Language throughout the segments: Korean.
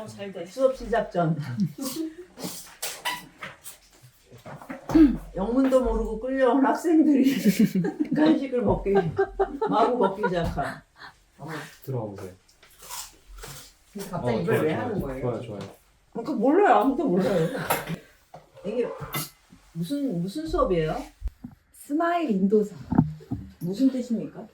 잘 돼. 수업 시작전. 영문도 모르고 끌려온 학생들이 간식을 마구 먹기 시작한. 한번 들어가 보세요. 근데 갑자기 이걸 왜 하는 거예요? 좋아요. 그러니까 몰라요. 아무도 몰라요. 이게 무슨 수업이에요? 스마일 인도사. 무슨 뜻입니까?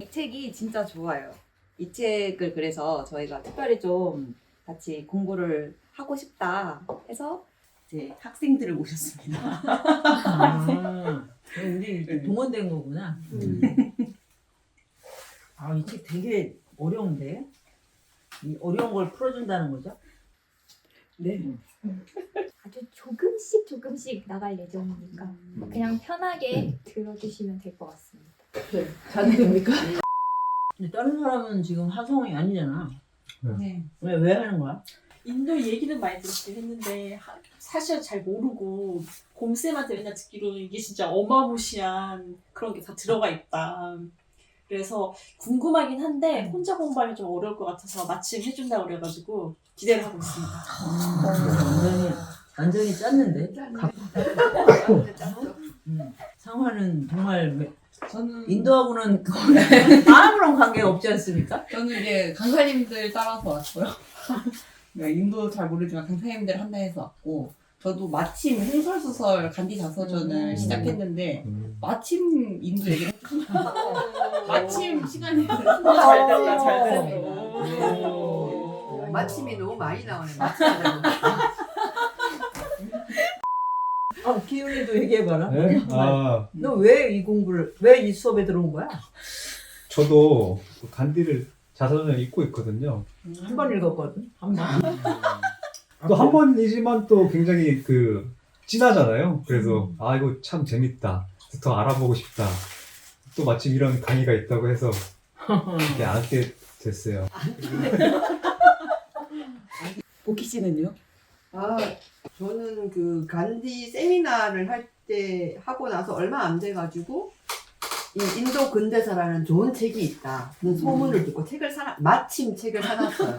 이 책이 진짜 좋아요. 이 책을 그래서 저희가 특별히 좀 같이 공부를 하고 싶다 해서 이제 학생들을 모셨습니다. 우리 이제 동원된 거구나. 아, 이 책 되게 어려운데? 이 어려운 걸 풀어준다는 거죠? 네. 아주 조금씩 나갈 예정이니까 그냥 편하게 들어주시면 될 것 같습니다. 자도 됩니까? 근데 다른 사람은 지금 화성이 아니잖아. 네. 왜 하는 거야? 인도 얘기는 많이 들었긴 했는데 사실 잘 모르고 곰쌤한테 맨날 듣기로는 이게 진짜 어마무시한 그런 게 다 들어가 있다. 그래서 궁금하긴 한데 혼자 공부하기 좀 어려울 것 같아서 마침 해준다고 그래가지고 기대를 하고 있습니다. 완전히 짰는데? 상화는 정말 저는 인도하고는 아무런 관계가 없지 않습니까? 저는 이제 강사님들 따라서 왔고요. 네, 인도 잘 모르지만 강사님들 한다 해서 왔고, 저도 마침 행설소설 간디 자서전을 시작했는데 마침 인도 얘기를 했어요. 마침 시간이 잘 됐다, 잘 됐다. 마침이 너무 많이 나오네. 마침이라고. 기훈이도 얘기해봐라. 네? 너 왜 왜 이 수업에 들어온 거야? 저도 간디를 자서전을 읽고 있거든요. 한 번 읽었거든. 한 번. 또 한 번이지만 또 굉장히 진하잖아요. 그래서 이거 참 재밌다. 더 알아보고 싶다. 또 마침 이런 강의가 있다고 해서 이렇게 앉게 됐어요. 보키 씨는요? 저는 그 간디 세미나를 하고 나서 얼마 안 돼가지고 이 인도 근대사라는 좋은 책이 있다. 그 소문을 듣고 마침 책을 사놨어요.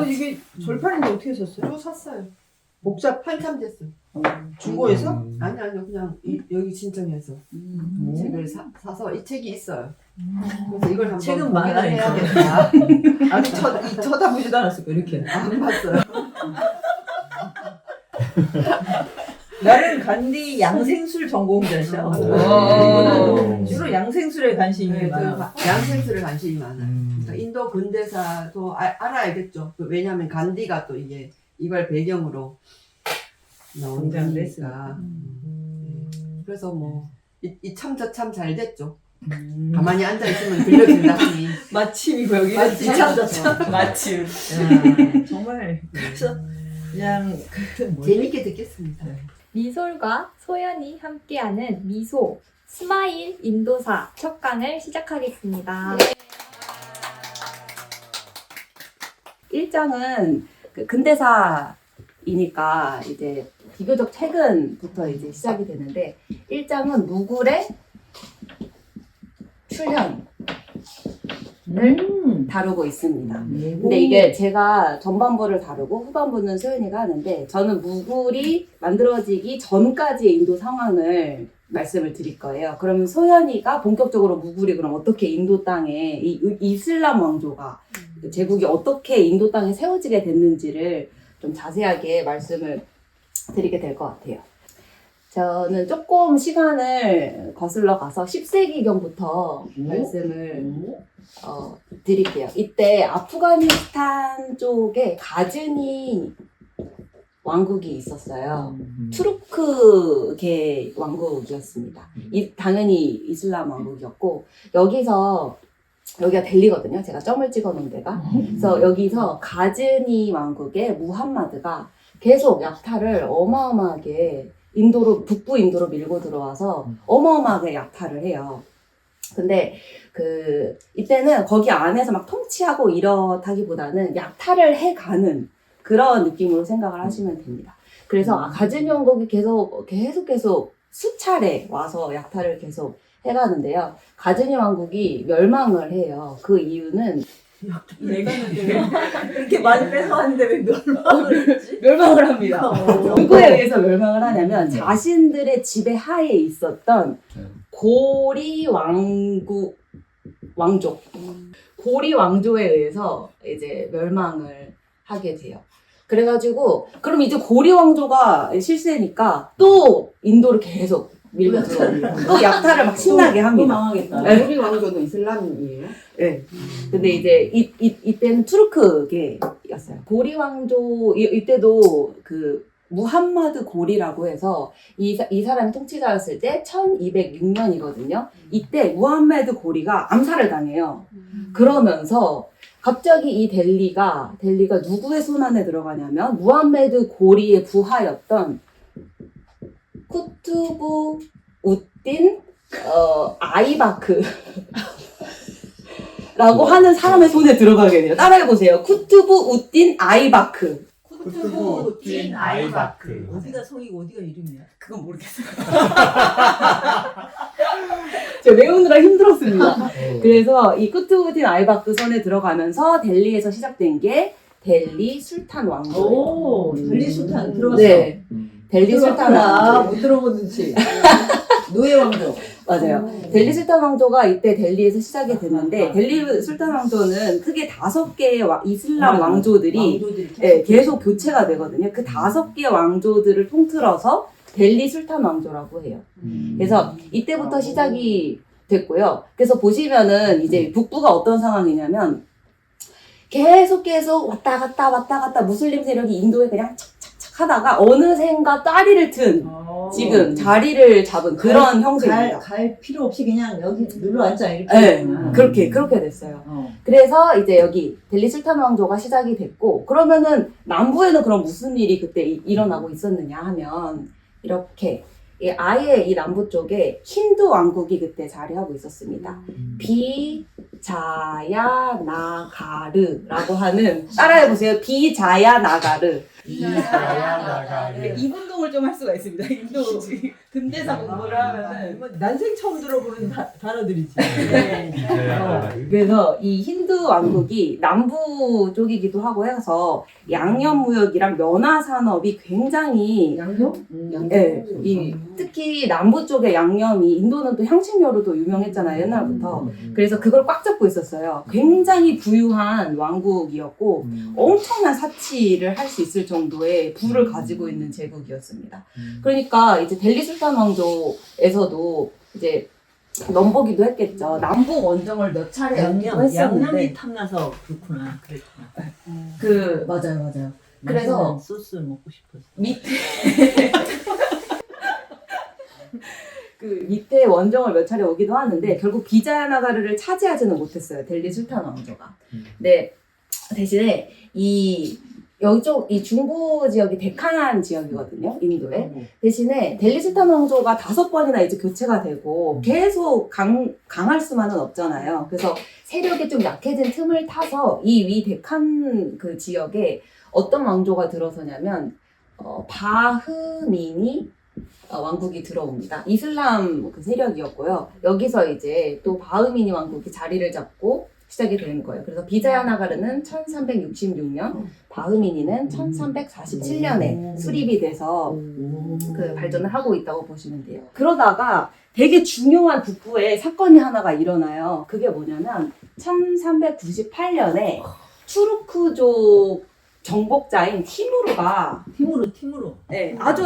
이게 절판인데 어떻게 샀어요? 또 샀어요. 목사 한참 됐어요. 중고에서? 아니요, 그냥 여기 신청해서 책을 사서 이 책이 있어요. 그래서 이걸 한번 책은 보기를 많아요. 해야겠다. 아직 쳐다보지도 않았을 거야, 이렇게. 안 봤어요. 나는 간디 양생술 전공자셔. 오. 주로 양생술에 관심이 네, 많아. 양생술에 관심이 많아요. 음. 그러니까 인도 근대사도 알아야겠죠. 왜냐하면 간디가 또 이걸 배경으로 나온 등장을 책이니까. 그래서 이 참 저 참 잘 됐죠. 음. 가만히 앉아 있으면 들려준다 하니. 마침이고 여기는 마침. 지참자참. 마침. 정말 그래서 그냥 재밌게 듣겠습니다. 미솔과 소연이 함께하는 미소 스마일 인도사 첫 강을 시작하겠습니다. 1장은 근대사이니까 이제 비교적 최근부터 이제 시작이 되는데 1장은 무굴의 출현을 다루고 있습니다. 근데 이게 제가 전반부를 다루고 후반부는 소연이가 하는데 저는 무굴이 만들어지기 전까지의 인도 상황을 말씀을 드릴 거예요. 그러면 소연이가 본격적으로 무굴이 그럼 어떻게 인도 땅에 이 이슬람 왕조가 제국이 어떻게 인도 땅에 세워지게 됐는지를 좀 자세하게 말씀을 드리게 될 것 같아요. 저는 조금 시간을 거슬러 가서 10세기경부터 말씀을 드릴게요. 이때 아프가니스탄 쪽에 가즈니 왕국이 있었어요. 투르크계 왕국이었습니다. 당연히 이슬람 왕국이었고 여기가 델리거든요. 제가 점을 찍어 놓은 데가. 그래서 여기서 가즈니 왕국의 무함마드가 계속 약탈을 어마어마하게 인도로, 북부 인도로 밀고 들어와서 어마어마하게 약탈을 해요. 근데 이때는 거기 안에서 막 통치하고 이렇다기보다는 약탈을 해가는 그런 느낌으로 생각을 하시면 됩니다. 그래서 가즈니 왕국이 계속 수차례 와서 약탈을 계속 해가는데요. 가즈니 왕국이 멸망을 해요. 그 이유는 내가 이렇게 많이 뺏어왔는데 왜 멸망을 했지? 멸망을 합니다. 누구에 의해서 멸망을 하냐면 자신들의 지배하에 있었던 고리 왕족, 고리 왕조에 의해서 이제 멸망을 하게 돼요. 그래가지고 그럼 이제 고리 왕조가 실세니까 또 인도를 계속 밀고 들어옵니다. 또 약탈을 막 신나게 또 합니다. 망하겠다. 네. 우리 왕조도 이슬람이에요? 네. 근데 이제 이때는 투르크계였어요. 고리 왕조 이때도 그 무함마드 고리라고 해서 이 사람이 통치자였을 때 1206년이거든요. 이때 무함마드 고리가 암살을 당해요. 그러면서 갑자기 이 델리가 누구의 손안에 들어가냐면 무함마드 고리의 부하였던 쿠투브 우딘 아이바크 라고 하는 사람의 손에 들어가게 돼요. 따라해보세요. 쿠투브 우딘 아이바크. 쿠투부딘 아이바크. 어디가 성이고 어디가 이름이야? 그건 모르겠어요. 제가 외우느라 힘들었습니다. 그래서 이 쿠투부딘 아이바크 손에 들어가면서 델리에서 시작된 게 델리 술탄 왕조예요. 오, 델리 술탄 들어갔어. 네. 델리 술탄 왕조. 못 들어보는지. 노예 왕조. 맞아요. 델리 술탄 왕조가 이때 델리에서 시작이 됐는데 델리 술탄 왕조는 크게 5개의 이슬람 왕조들이 계속 교체가 되거든요. 그 5개의 왕조들을 통틀어서 델리 술탄 왕조라고 해요. 그래서 이때부터 시작이 됐고요. 그래서 보시면은 이제 북부가 어떤 상황이냐면 계속 왔다 갔다 무슬림 세력이 인도에 그냥 착착착 하다가 어느샌가 다리를 튼 지금 자리를 잡은 그런 형태입니다. 갈 필요 없이 그냥 여기 눌러 앉아 이렇게. 네, 그렇게 됐어요. 그래서 이제 여기 델리 술탄 왕조가 시작이 됐고, 그러면은 남부에는 그럼 무슨 일이 그때 일어나고 있었느냐 하면 이렇게 아예 이 남부 쪽에 힌두 왕국이 그때 자리하고 있었습니다. 비자야나가르라고 하는, 따라해보세요. 비자야나가르. 이분동을 좀 할 수가 있습니다. 인도 근대사 공부를 하면은 난생 처음 들어보는 단어들이지. 그래서 이 힌두 왕국이 남부 쪽이기도 하고 해서 양념 무역이랑 면화 산업이 굉장히 양념? 네, 특히 남부 쪽의 양념이, 인도는 또 향신료로도 유명했잖아요, 옛날부터. 그래서 그걸 꽉 잡고 있었어요. 굉장히 부유한 왕국이었고 엄청난 사치를 할 수 있을 정도의 부를 가지고 있는 제국이었습니다. 그러니까 이제 델리 술탄 왕조에서도 이제 넘보기도 했겠죠. 남북 원정을 몇 차례 양념이 했었는데 탐나서 그렇구나. 맞아요. 그래서 소스 먹고 싶어서. 밑에 원정을 몇 차례 오기도 하는데 결국 비자야나가르를 차지하지는 못했어요. 델리 술탄 왕조가. 네, 대신에 이 중부 지역이 데카난 지역이거든요, 인도에. 대신에 델리 술탄 왕조가 5번이나 이제 교체가 되고 계속 강할 수만은 없잖아요. 그래서 세력이 좀 약해진 틈을 타서 이 위 데칸 그 지역에 어떤 왕조가 들어서냐면 바흐미니 왕국이 들어옵니다. 이슬람 그 세력이었고요. 여기서 이제 또 바흐미니 왕국이 자리를 잡고 시작이 되는 거예요. 그래서 비자야나가르는 1366년, 바흐미니는 1347년에 수립이 돼서 그 발전을 하고 있다고 보시면 돼요. 그러다가 되게 중요한 북부에 사건이 하나가 일어나요. 그게 뭐냐면 1398년에 투르크족 정복자인 티무르가 팀으로. 네, 아주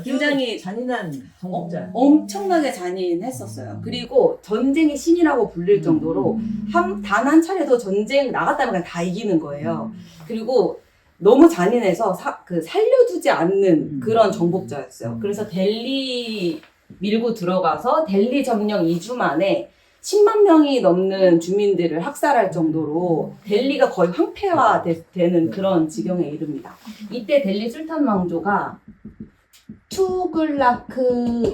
굉장히 잔인한 정복자. 엄청나게 잔인했었어요. 그리고 전쟁의 신이라고 불릴 정도로 단 한 차례도 전쟁 나갔다면 그냥 다 이기는 거예요. 그리고 너무 잔인해서 살려두지 않는 그런 정복자였어요. 그래서 델리 밀고 들어가서 델리 점령 2주 만에 10만 명이 넘는 주민들을 학살할 정도로 델리가 거의 황폐화되는 그런 지경에 이릅니다. 이때 델리 술탄 왕조가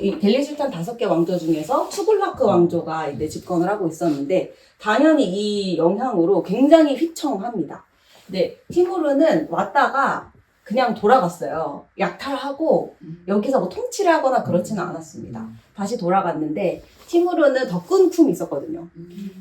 이 델리 술탄 5개 왕조 중에서 투글라크 왕조가 이때 집권을 하고 있었는데 당연히 이 영향으로 굉장히 휘청합니다. 근데 티무르는 왔다가 그냥 돌아갔어요. 약탈하고 여기서 뭐 통치를 하거나 그렇지는 않았습니다. 다시 돌아갔는데 티무르는 더 큰 꿈이 있었거든요.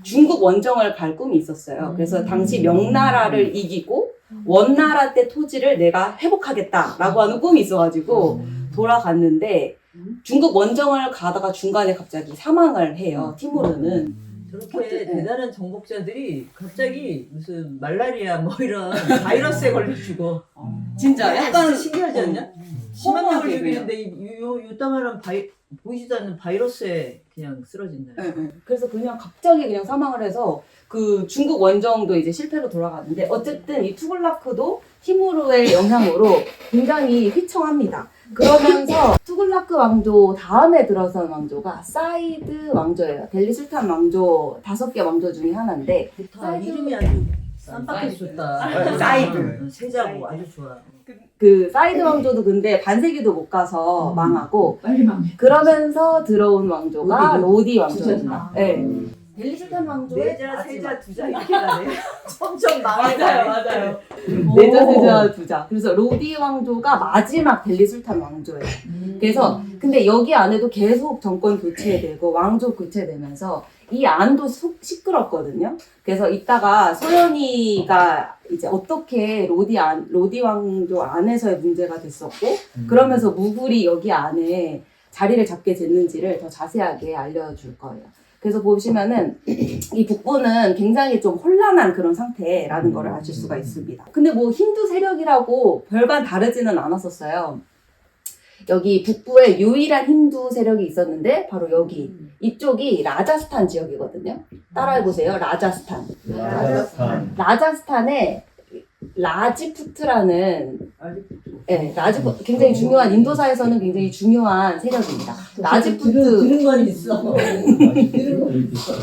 중국 원정을 갈 꿈이 있었어요. 그래서 당시 명나라를 이기고 원나라 때 토지를 내가 회복하겠다라고 하는 꿈이 있어가지고 돌아갔는데 중국 원정을 가다가 중간에 갑자기 사망을 해요. 티무르는. 저렇게 대단한 정복자들이 갑자기 무슨 말라리아 뭐 이런 바이러스에 걸려 죽어. 진짜 약간 신기하지 않냐? 심한 명을 허무하게 죽이는데 요따만한 보이지도 않는 바이러스에 그냥 쓰러진다. 그래서 그냥 갑자기 그냥 사망을 해서 그 중국 원정도 이제 실패로 돌아가는데 어쨌든 이 투글라크도 티무르의 영향으로 굉장히 휘청합니다. 그러면서 투글라크 왕조 다음에 들어선 왕조가 사이드 왕조예요. 델리 술탄 왕조 5개 왕조 중에 하나인데 좋다. 이름이 아주 쌈박해서 좋다. 사이드. 세자고 아주 좋아. 그 사이드 왕조도 근데 반세기도 못 가서 망하고 빨리 망해. 그러면서 들어온 왕조가 로디 왕조입니다. 네. 델리 술탄 왕조의 네자, 세자, 두자 이렇게 가네. 점점 망해가네. 맞아요. 네자, 세자, 두자. 그래서 로디 왕조가 마지막 델리 술탄 왕조예요. 그래서 근데 여기 안에도 계속 정권 교체되고 왕조 교체되면서 이 안도 시끄럽거든요. 그래서 이따가 소연이가 이제 어떻게 로디 왕조 안에서의 문제가 됐었고 그러면서 무굴이 여기 안에 자리를 잡게 됐는지를 더 자세하게 알려줄 거예요. 그래서 보시면은 이 북부는 굉장히 좀 혼란한 그런 상태라는 걸 아실 수가 있습니다. 근데 뭐 힌두 세력이라고 별반 다르지는 않았었어요. 여기 북부에 유일한 힌두 세력이 있었는데 바로 여기 이쪽이 라자스탄 지역이거든요. 따라해보세요. 라자스탄. 라자스탄에 라지푸트라는 라지푸트 굉장히 중요한 인도사에서는 굉장히 중요한 세력입니다. 라지푸트 들은 건 있어. 들은 건 있어.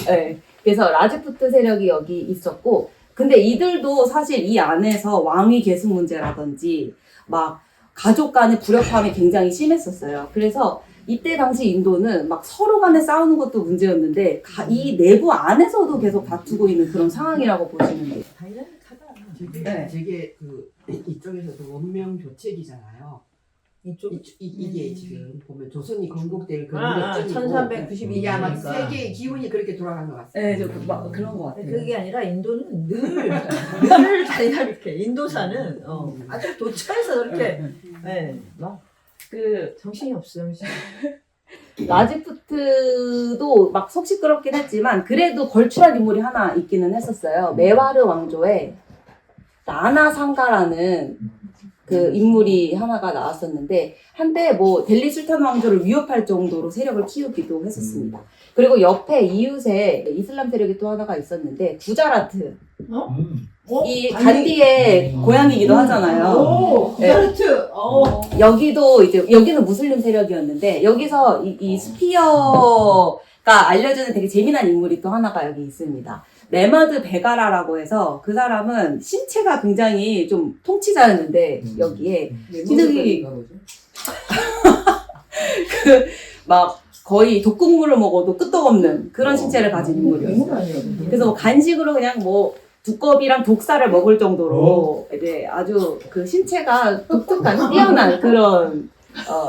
네, 그래서 라지푸트 세력이 여기 있었고 근데 이들도 사실 이 안에서 왕위 계승 문제라든지 막 가족 간의 불협화음이 굉장히 심했었어요. 그래서 이때 당시 인도는 막 서로 간에 싸우는 것도 문제였는데 이 내부 안에서도 계속 다투고 있는 그런 상황이라고 보시면 돼요. 다이나믹하다. 저게 그 이쪽에서도 원명 교책이잖아요. 이게 지금 보면 조선이 건국될 그 무렵쯤이고 1392년 이게 아마 세계의 기운이 그렇게 돌아간 것 같아요. 네, 막 그런 것 같아요. 그게 아니라 인도는 늘 다이나믹해. 인도사는 아주 도처에서 그렇게 막 그 정신이 없어 정신. 라지푸트도 막 속 시끄럽긴 했지만 그래도 걸출한 인물이 하나 있기는 했었어요. 메와르 왕조에 라나상가라는 그 인물이 하나가 나왔었는데 한때 뭐 델리 술탄 왕조를 위협할 정도로 세력을 키우기도 했었습니다. 그리고 옆에 이웃에 이슬람 세력이 또 하나가 있었는데 구자라트. 이 간디의 고향이기도 하잖아요. 구자라트. 여기도 이제 여기는 무슬림 세력이었는데 여기서 이 스피어가 알려주는 되게 재미난 인물이 또 하나가 여기 있습니다. 메마드 베가라라고 해서 그 사람은 신체가 굉장히 좀 통치자였는데 여기에 신들이 막 거의 독극물을 먹어도 끄떡없는 그런 신체를 가진 인물이었어요. 그래서 뭐 간식으로 그냥 뭐 두꺼비랑 독사를 먹을 정도로 이제 아주 그 신체가 독특한 뛰어난 그런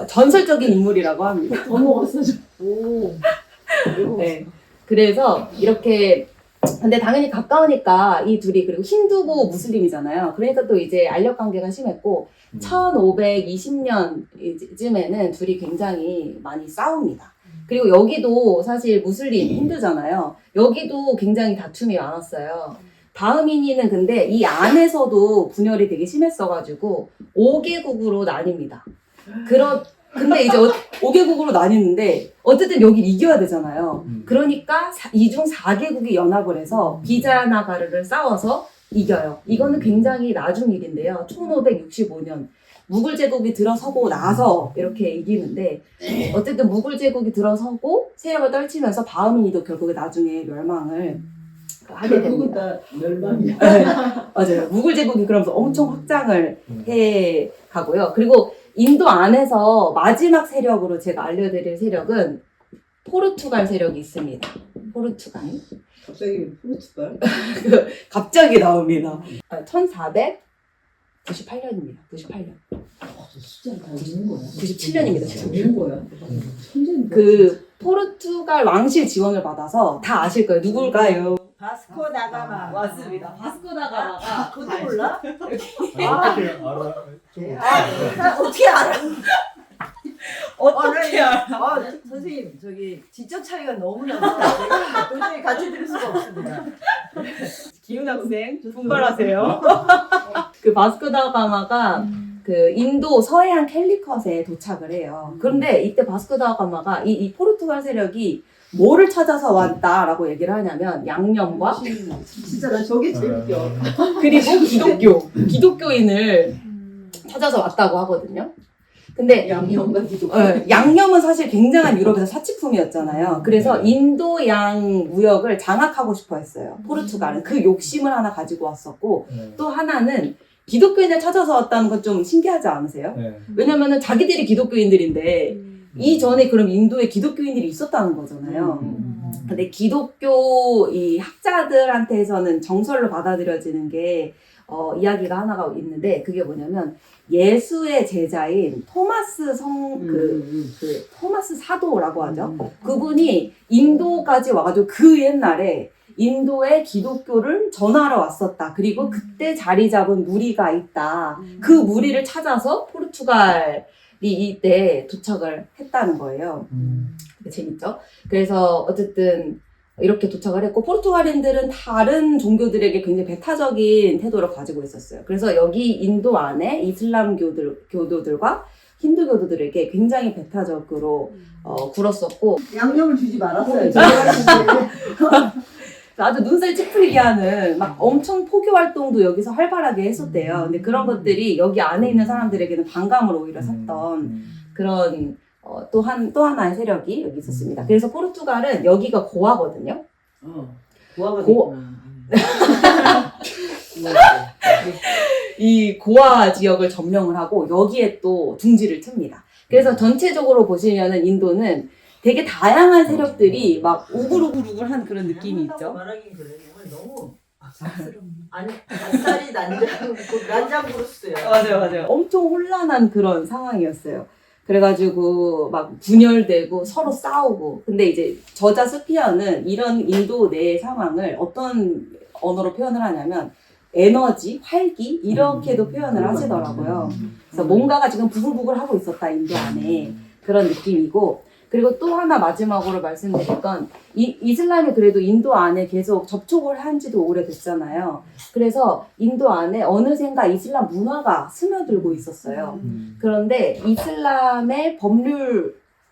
전설적인 인물이라고 합니다. 더 먹었어. 네. 그래서 이렇게 근데 당연히 가까우니까 이 둘이 그리고 힌두고 무슬림이잖아요. 그러니까 또 이제 알력 관계가 심했고 1520년쯤에는 둘이 굉장히 많이 싸웁니다. 그리고 여기도 사실 무슬림 힌두잖아요. 여기도 굉장히 다툼이 많았어요. 다음인이는 근데 이 안에서도 분열이 되게 심했어가지고 5개국으로 나뉩니다. 근데 이제 5개국으로 나뉘는데 어쨌든 여길 이겨야 되잖아요. 그러니까 이 중 4개국이 연합을 해서 비자나가르를 싸워서 이겨요. 이거는 굉장히 나중 일인데요. 1565년 무굴 제국이 들어서고 나서 이렇게 이기는데 어쨌든 무굴 제국이 들어서고 세력을 떨치면서 바흐민이도 결국에 나중에 멸망을 하게 결국은 됩니다. 다 멸망이야. 맞아요. 무굴 제국이 그러면서 엄청 확장을 해 가고요. 그리고 인도 안에서 마지막 세력으로 제가 알려드릴 세력은 포르투갈 세력이 있습니다. 포르투갈. 갑자기 포르투갈? 갑자기 나옵니다. 1498년입니다. 98년. 숫자를 다 읽는 거야. 97년입니다. 읽는 거야. 천재인데. 그 포르투갈 왕실 지원을 받아서 다 아실 거예요. 누굴까요? 바스코 다가마. 맞습니다. 바스코 다가마가 그것도 몰라? 어떻게 알아? 좀 어떻게 알아? 어떻게 알아? 선생님, 저기 지적 차이가 너무 나서 제가 도저히 같이 들을 수가 없습니다. 기훈 학생 분발하세요. 그 바스코 다가마가 그 인도 서해안 캘리컷에 도착을 해요. 그런데 이때 바스코 다가마가 이 포르투갈 세력이 뭐를 찾아서 왔다라고 얘기를 하냐면 양념과 진짜 난 저게 재밌겨. 그리고 기독교인을 찾아서 왔다고 하거든요. 근데 양념과 기독교. 양념은 사실 굉장한 유럽에서 사치품이었잖아요. 그래서 인도양 무역을 장악하고 싶어 했어요. 포르투갈은 그 욕심을 하나 가지고 왔었고 또 하나는 기독교인을 찾아서 왔다는 건 좀 신기하지 않으세요? 네. 왜냐면은 자기들이 기독교인들인데 이전에 그럼 인도에 기독교인들이 있었다는 거잖아요. 근데 기독교 이 학자들한테서는 정설로 받아들여지는 게 이야기가 하나가 있는데 그게 뭐냐면 예수의 제자인 토마스 토마스 사도라고 하죠. 그분이 인도까지 와가지고 그 옛날에 인도에 기독교를 전하러 왔었다. 그리고 그때 자리 잡은 무리가 있다. 그 무리를 찾아서 포르투갈이 이때 도착을 했다는 거예요. 재밌죠? 그래서 어쨌든 이렇게 도착을 했고 포르투갈인들은 다른 종교들에게 굉장히 배타적인 태도를 가지고 있었어요. 그래서 여기 인도 안에 이슬람 교도들과 힌두 교도들에게 굉장히 배타적으로 굴었었고 양념을 주지 말았어요. 아주 눈살 찌푸리게 하는 막 엄청 포교 활동도 여기서 활발하게 했었대요. 근데 그런 것들이 여기 안에 있는 사람들에게는 반감을 오히려 샀던 그런 또 하나의 세력이 여기 있었습니다. 그래서 포르투갈은 여기가 고아거든요. 고아가 고- 됐구나. 이 고아 지역을 점령을 하고 여기에 또 둥지를 틉니다. 그래서 전체적으로 보시면은 인도는 되게 다양한 세력들이 막 우글우글우글한 그런 느낌이 있죠. 말하기 전에 정말 너무 아니 뱃살이 난장부르스야. 맞아요. 엄청 혼란한 그런 상황이었어요. 그래가지고 막 분열되고 서로 싸우고. 근데 이제 저자 스피어는 이런 인도 내 상황을 어떤 언어로 표현을 하냐면 에너지, 활기 이렇게도 표현을 하시더라고요. 그래서 뭔가가 지금 부글부글 하고 있었다 인도 안에 그런 느낌이고. 그리고 또 하나 마지막으로 말씀드릴 건 이슬람이 그래도 인도 안에 계속 접촉을 한 지도 오래됐잖아요. 그래서 인도 안에 어느샌가 이슬람 문화가 스며들고 있었어요. 그런데 이슬람의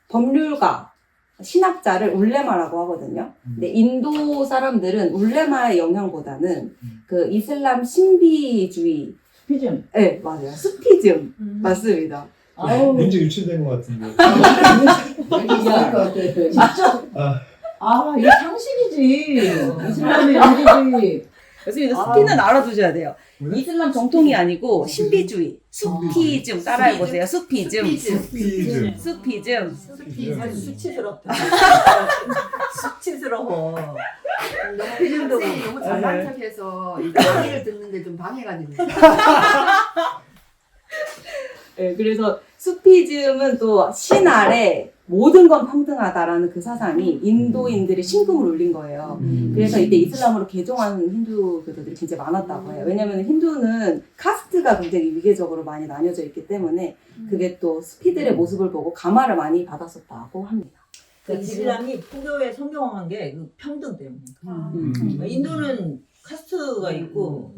법률가, 신학자를 울레마라고 하거든요. 근데 인도 사람들은 울레마의 영향보다는 그 이슬람 신비주의, 피즘. 네, 맞아요. 수피즘. 맞습니다. 아우. 민주 유출된 것 같은데. 진짜. 이게 상식이지. 이슬람의 연기지. 맞습니다. 수피는 알아두셔야 돼요. 이슬람 정통이 아니고 신비주의, 수피즘 따라해보세요. 수피즘. 피즈. 수피즘. 아주 수치스럽다. 수치스러워. 너무 피즘도 선생님이 너무 잘난 척해서 이 강의를 듣는데 좀 방해가 됩니다. 네, 그래서 수피즘은 또 신 아래 모든 건 평등하다라는 그 사상이 인도인들이 심금을 울린 거예요. 그래서 이때 이슬람으로 개종한 힌두 교도들이 굉장히 많았다고 해요. 왜냐면 힌두는 카스트가 굉장히 위계적으로 많이 나뉘어져 있기 때문에 그게 또 수피들의 모습을 보고 감화를 많이 받았었다고 합니다. 그 이슬람이 포교에 성경한 게 그 평등 때문에. 인도는 카스트가 있고,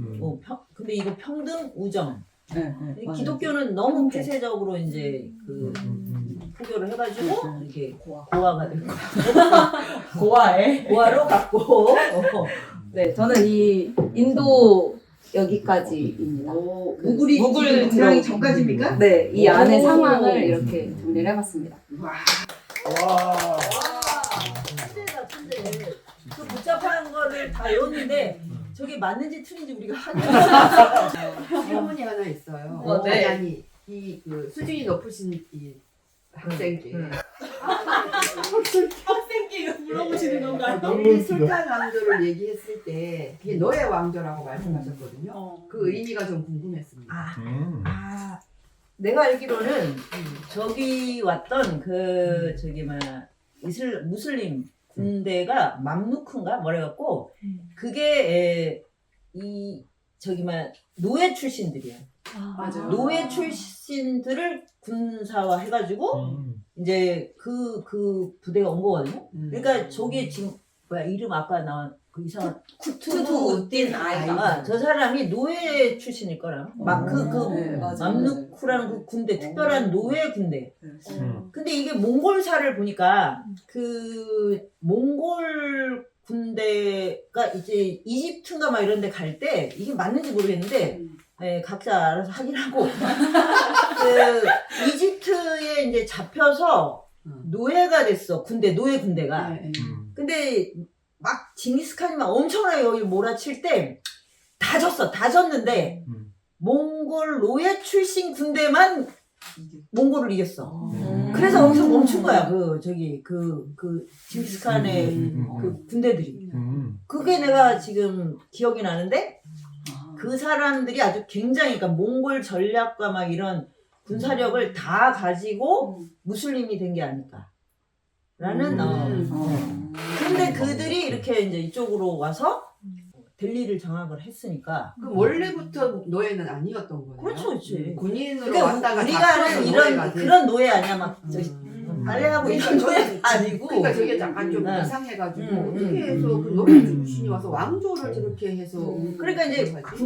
근데 이거 평등, 우정. 기독교는 너무 폐쇄적으로 이제 그 포교를 해가지고 이렇게 고아가 되고 고아로 갔고. 네, 저는 이 인도에 여기까지입니다. 무굴이 무굴 들어가기 들어- 전까지입니까? 네, 이 안의 오. 상황을 이렇게 정리를 해봤습니다. 천재다 천재. 그 복잡한 거를 다 외웠는데 저게 맞는지 틀린지 우리가 확인했어요. 질문이 하나 있어요. 네. 아니 그 수준이 높으신 이 학생께 학생께 물어보시는 건가요? 이 술탄 왕조를 얘기했을 때 그게 너의 왕조라고 말씀하셨거든요. 그 의미가 좀 궁금했습니다. 내가 알기로는 저기 왔던 그 저기 뭐야 무슬림 군대가 맘루크인가 뭐래갖고 그게 이 저기 뭐야 노예 출신들이야. 맞아요. 노예 출신들을 군사화 해가지고 이제 그 부대가 온 거거든요. 그러니까 저게 지금 뭐야 이름 아까 나온 그 이상한 쿠투부우딘 아이가 저 사람이 노예 출신일 거라. 막 네, 맞아요. 맘루크라는 그 군대 특별한 노예 군대. 근데 이게 몽골사를 보니까 그 몽골 군대가 이제 이집트인가 막 이런 데 갈 때 이게 맞는지 모르겠는데 네, 각자 알아서 확인하고 그 이집트에 이제 잡혀서 노예가 됐어. 노예 군대가. 근데 막 징기스칸이 막 엄청나게 여기 몰아칠 때 다 졌어. 다 졌는데 몽골 노예 출신 군대만 몽골을 이겼어. 그래서 거기서 멈춘 거야. 그 징기스칸의 그 군대들이. 그게 내가 지금 기억이 나는데 그 사람들이 아주 굉장히 그러니까 몽골 전략과 막 이런 군사력을 다 가지고 무슬림이 된 게 아닐까. 라는 근데 그들이 이렇게 이제 이쪽으로 와서 델리를 장악을 했으니까. 그럼 원래부터 노예는 아니었던 거네요. 그렇죠, 그렇지. 군인으로 그러니까 왔다가 우리가 잡혀서 아는 노예가 이런 돼. 그런 노예 아니야 막 빨래하고 이런 노예 아니고. 그러니까 저게 약간 좀 네. 이상해가지고 음, 어떻게 음, 해서 그 음, 노예 음, 출신이 와서 왕조를 저렇게 해서 그러니까 이제 하지?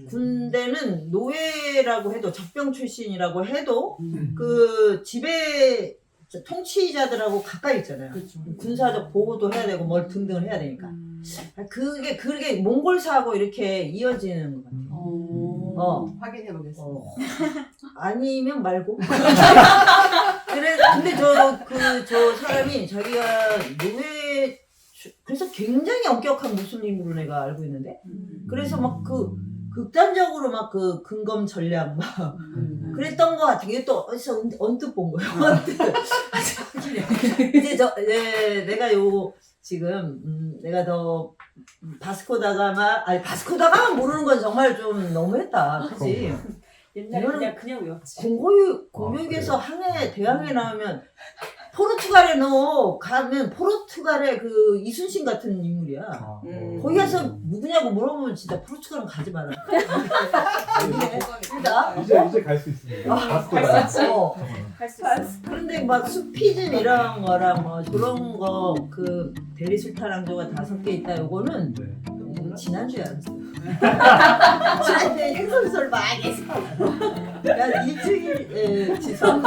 군대는 노예라고 해도 적병 출신이라고 해도 그 지배 통치자들하고 가까이 있잖아요. 그렇죠. 군사적 보호도 해야 되고 뭘 등등을 해야 되니까. 그게 몽골사하고 이렇게 이어지는 것 같아요. 확인해 보겠습니다. 아니면 말고. 근데 저 사람이 자기가 그래서 굉장히 엄격한 무슬림으로 내가 알고 있는데. 그래서 막 극단적으로 막 그 근검 전략 막 그랬던 것 같은 게 또 어디서 언뜻 본 거예요. 언뜻. 이제 내가 지금 내가 더 바스코다가만 모르는 건 정말 좀 너무했다. 그치? 옛날에 이거는 그냥 외웠지. 공교육에서 항해 대항해 나오면 포르투갈에 가면 포르투갈의 그 이순신 같은 인물이야. 거기 가서 누구냐고 물어보면 진짜 포르투갈은 가지 마라. 이제 갈 수 있습니다. 바스코다. 할 수 있어. 그런데 막 수피즘 이런 거랑 뭐 저런 거 그 델리 술탄 왕조가 5개 있다 요거는 지난주에 알았어요. 지난주에 행설설 많이 했어. 난 일주일 지선.